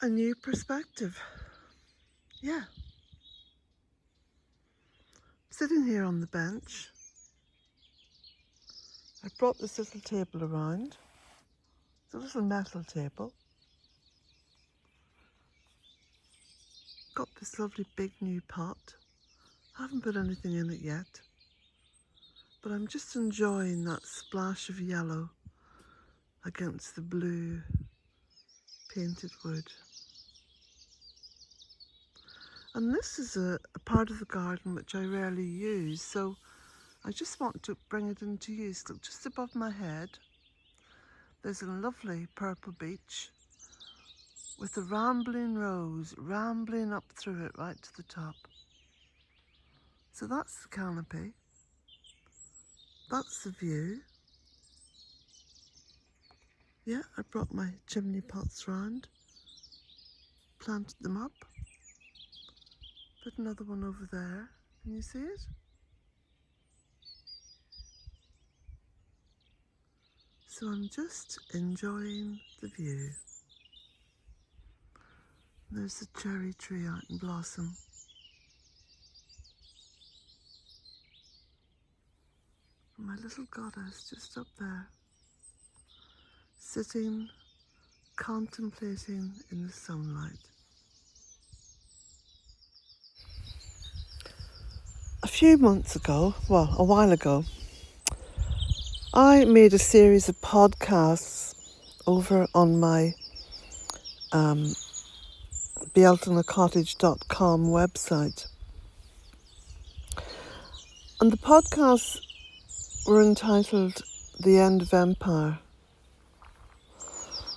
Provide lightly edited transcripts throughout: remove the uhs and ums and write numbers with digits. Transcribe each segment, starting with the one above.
a new perspective. Yeah. Sitting here on the bench, I brought this little table around. It's a little metal table. Got this lovely big new pot. I haven't put anything in it yet, but I'm just enjoying that splash of yellow against the blue painted wood. And this is a part of the garden which I rarely use, so I just want to bring it into use. Look, just above my head, there's a lovely purple beech with a rambling rose rambling up through it right to the top. So that's the canopy. That's the view. Yeah, I brought my chimney pots round, planted them up, put another one over there. Can you see it? So I'm just enjoying the view. There's the cherry tree out in blossom. And my little goddess just up there, sitting, contemplating in the sunlight. A few months ago, well, a while ago, I made a series of podcasts over on my bealtainecottage.com website. And the podcasts were entitled The End of Empire.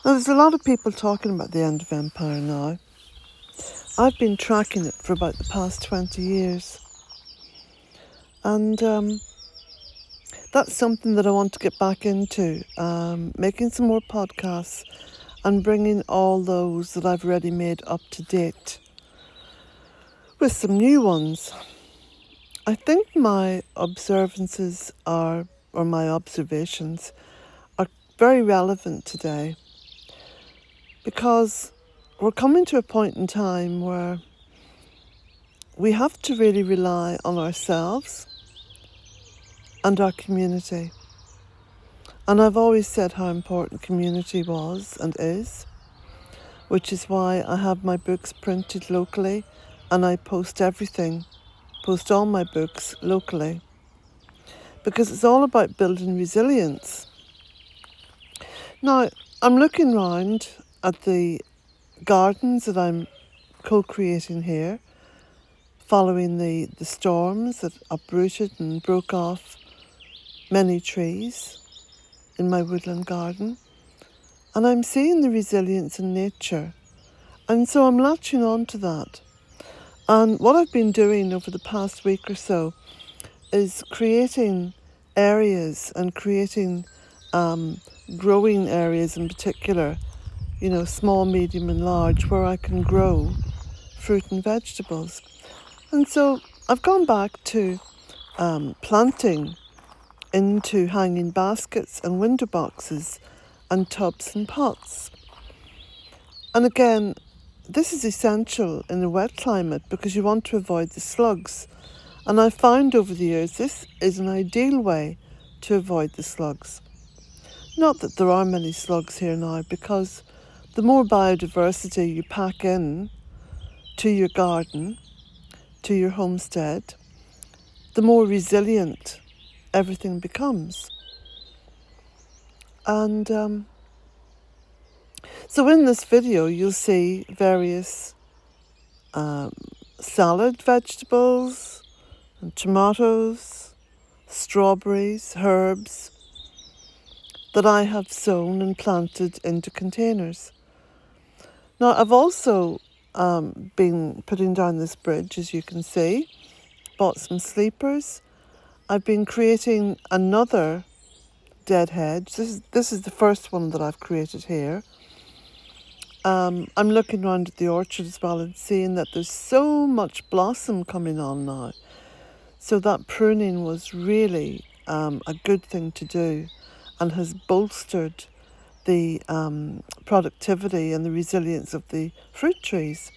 Now, there's a lot of people talking about the end of empire now. I've been tracking it for about the past 20 years. And that's something that I want to get back into, making some more podcasts and bringing all those that I've already made up to date with some new ones. I think my observations are very relevant today, because we're coming to a point in time where we have to really rely on ourselves and our community. And I've always said how important community was and is, which is why I have my books printed locally and I post all my books locally, because it's all about building resilience. Now, I'm looking round at the gardens that I'm co-creating here, following the storms that uprooted and broke off many trees in my woodland garden. And I'm seeing the resilience in nature. And so I'm latching on to that. And what I've been doing over the past week or so is creating areas and creating growing areas in particular, small, medium and large, where I can grow fruit and vegetables. And so I've gone back to planting into hanging baskets and window boxes and tubs and pots. And again, this is essential in a wet climate because you want to avoid the slugs. And I've found over the years this is an ideal way to avoid the slugs. Not that there are many slugs here now, because the more biodiversity you pack in to your garden, to your homestead, the more resilient everything becomes. And so in this video you'll see various salad vegetables and tomatoes, strawberries, herbs that I have sown and planted into containers. Now, I've also been putting down this bridge, as you can see, bought some sleepers. I've been creating another dead hedge. This is the first one that I've created here. I'm looking around at the orchard as well and seeing that there's so much blossom coming on now. So that pruning was really a good thing to do and has bolstered the productivity and the resilience of the fruit trees.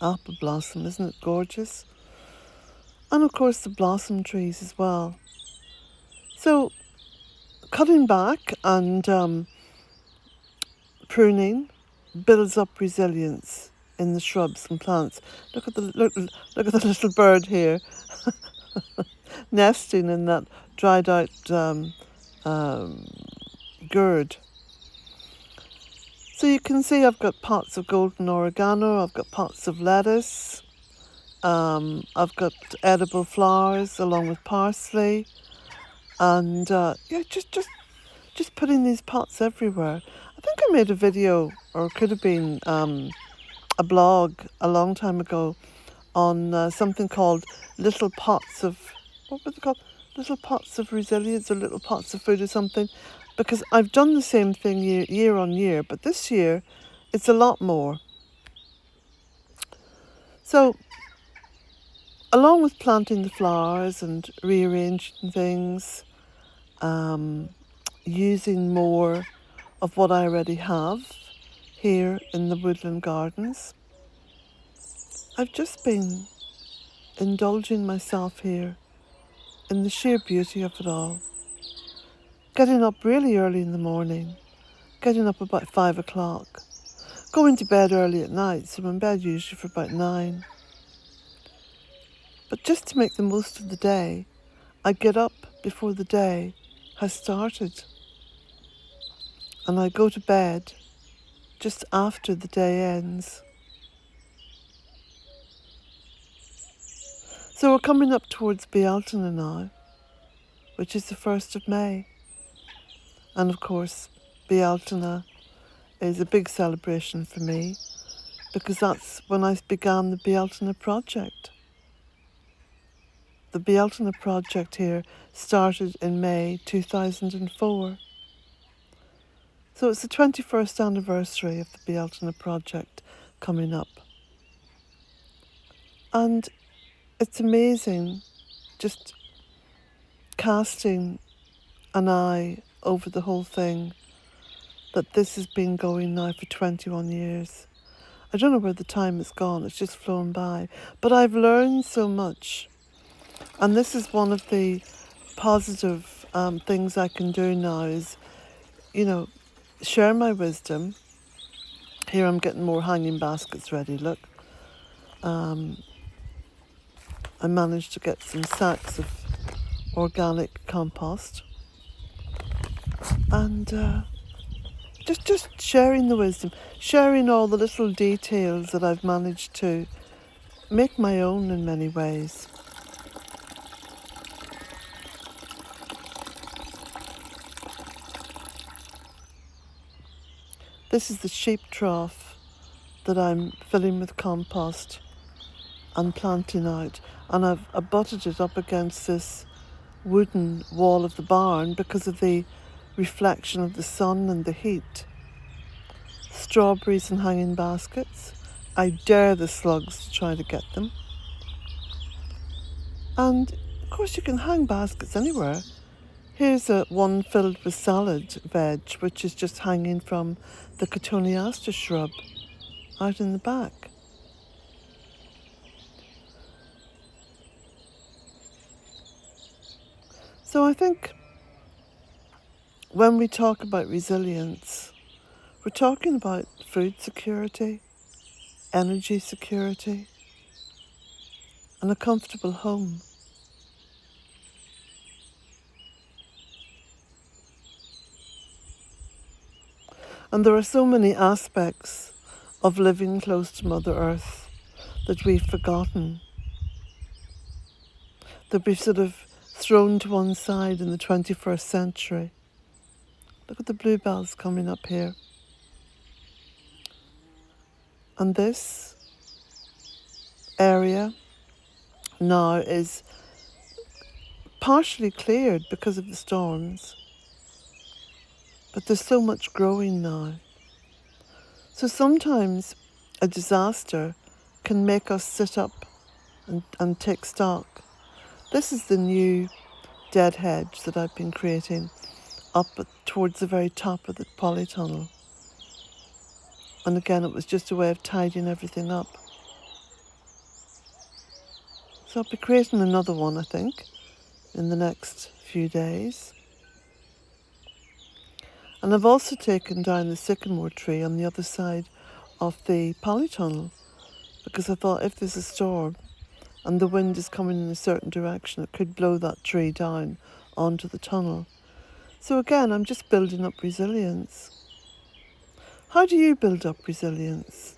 Apple blossom, isn't it gorgeous? And of course the blossom trees as well. So cutting back and pruning builds up resilience in the shrubs and plants. Look at the little bird here nesting in that dried out gourd. So you can see I've got pots of golden oregano, I've got pots of lettuce, I've got edible flowers along with parsley, and just putting these pots everywhere. I think I made a video, or it could have been a blog a long time ago, on something called Little Pots of, what was it called? Little Pots of Resilience or Little Pots of Food or something, because I've done the same thing year on year, but this year it's a lot more. So along with planting the flowers and rearranging things, using more of what I already have here in the woodland gardens, I've just been indulging myself here in the sheer beauty of it all. Getting up really early in the morning, getting up about 5 o'clock, going to bed early at night, so I'm in bed usually for about 9. But just to make the most of the day, I get up before the day has started. And I go to bed just after the day ends. So we're coming up towards Bealtaine now, which is the 1st of May. And of course, Bealtaine is a big celebration for me, because that's when I began the Bealtaine project. The Bealtaine project here started in May 2004. So it's the 21st anniversary of the Bealtaine project coming up. And it's amazing just casting an eye over the whole thing, that this has been going now for 21 years. I don't know where the time has gone, it's just flown by. But I've learned so much. And this is one of the positive things I can do now is, share my wisdom. Here I'm getting more hanging baskets ready, look. I managed to get some sacks of organic compost. And just sharing the wisdom, sharing all the little details that I've managed to make my own in many ways. This is the sheep trough that I'm filling with compost and planting out, and I've abutted it up against this wooden wall of the barn because of the reflection of the sun and the heat. Strawberries and hanging baskets. I dare the slugs to try to get them. And of course you can hang baskets anywhere. Here's one filled with salad veg, which is just hanging from the cotoneaster shrub out in the back. So I think when we talk about resilience, we're talking about food security, energy security, and a comfortable home. And there are so many aspects of living close to Mother Earth that we've forgotten, that we've sort of thrown to one side in the 21st century. Look at the bluebells coming up here. And this area now is partially cleared because of the storms, but there's so much growing now. So sometimes a disaster can make us sit up and take stock. This is the new dead hedge that I've been creating towards the very top of the polytunnel. And again, it was just a way of tidying everything up. So I'll be creating another one, I think, in the next few days. And I've also taken down the sycamore tree on the other side of the polytunnel, because I thought if there's a storm and the wind is coming in a certain direction, it could blow that tree down onto the tunnel. So again, I'm just building up resilience. How do you build up resilience?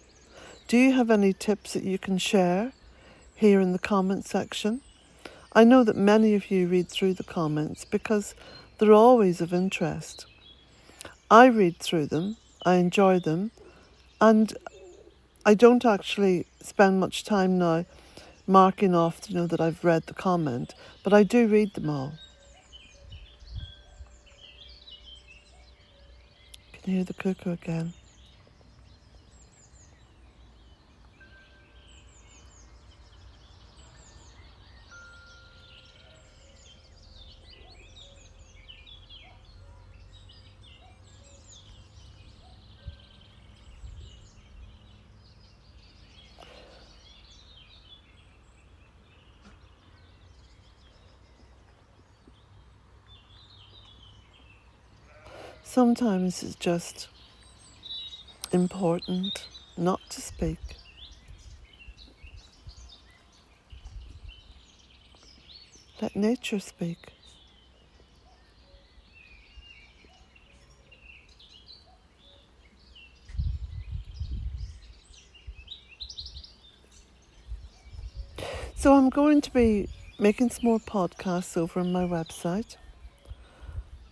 Do you have any tips that you can share here in the comment section? I know that many of you read through the comments because they're always of interest. I read through them, I enjoy them, and I don't actually spend much time now marking off to know that I've read the comment, but I do read them all. You can hear the cuckoo again. Sometimes it's just important not to speak. Let nature speak. So I'm going to be making some more podcasts over on my website,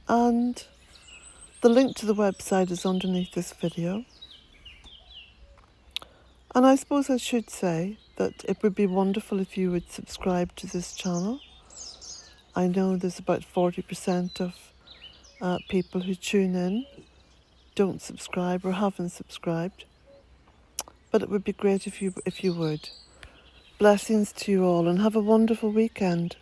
and the link to the website is underneath this video. And I suppose I should say that it would be wonderful if you would subscribe to this channel. I know there's about 40% of people who tune in don't subscribe or haven't subscribed, but it would be great if you would. Blessings to you all, and have a wonderful weekend.